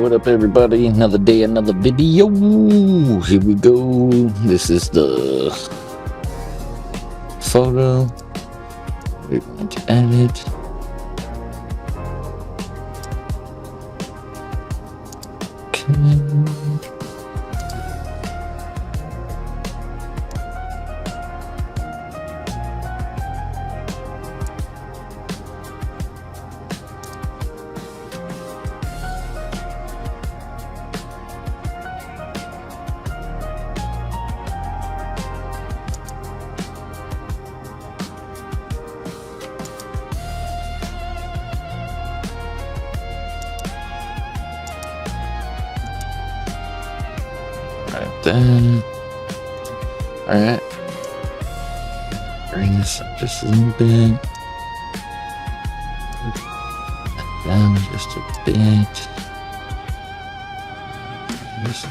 What up, everybody? Another day, another video. Here we go. This is the photo. We're going to edit. Okay. Like that. Alright. Bring this up just a little bit. Down just a bit. Just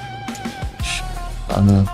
on up.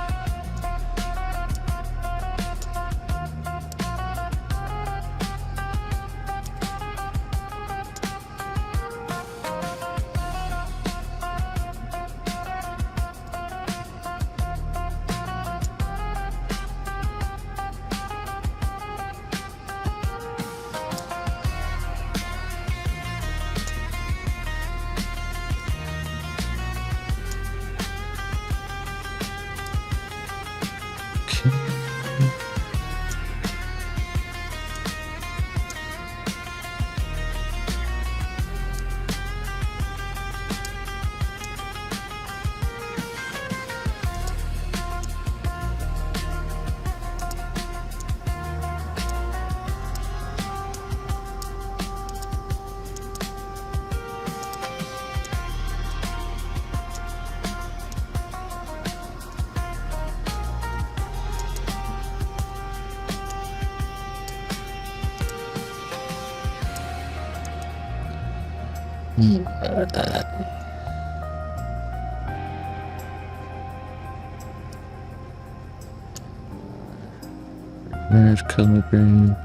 There's color green.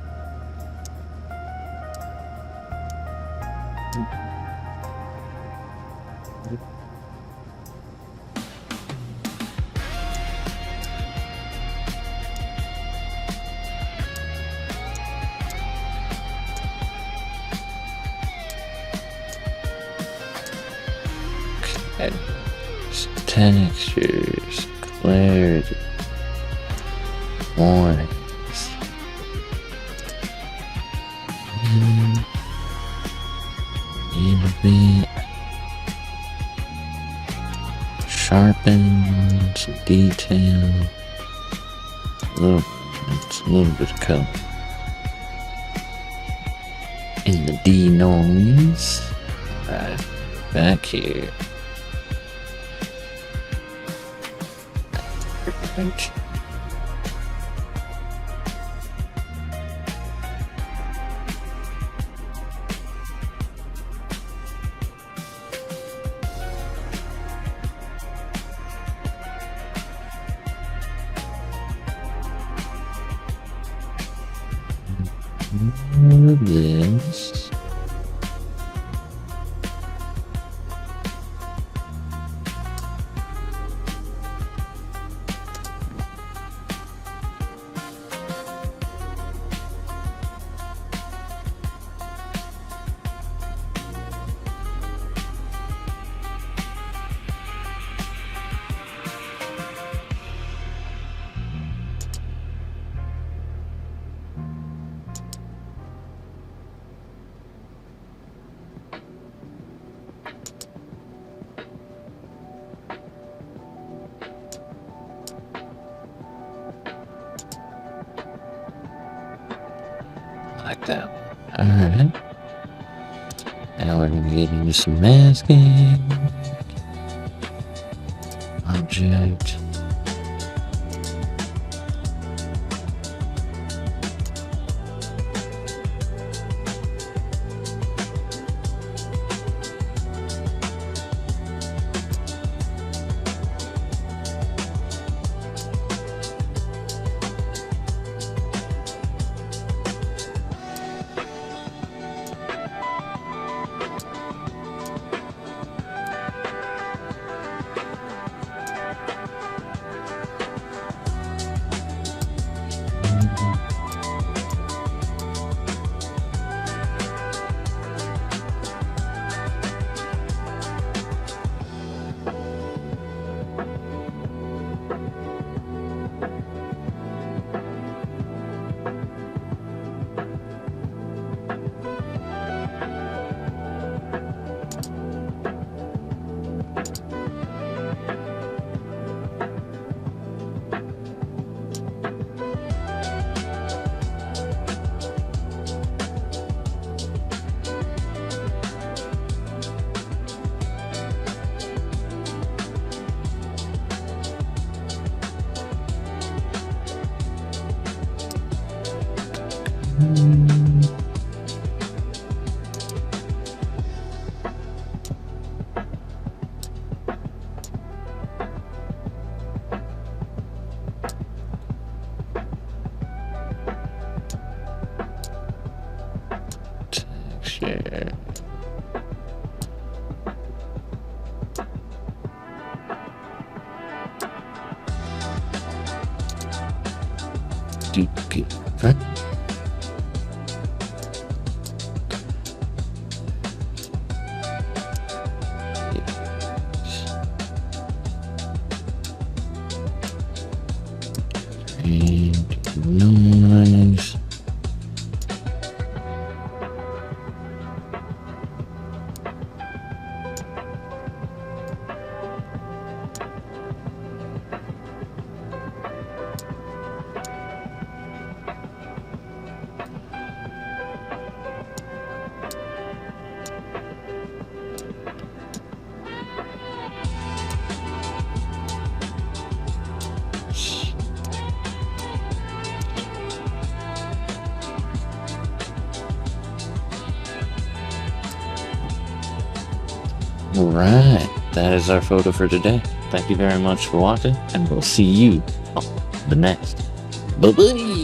Okay. Textures, clarity, warnings. Need a bit sharpen some detail. It's a little bit of color in the D noise. Right back here. Right. This. Like that. Alright. Now we're gonna get into some masking. Object. share. Right? Noise. Alright, that is our photo for today. Thank you very much for watching, and we'll see you on the next. Bye-bye!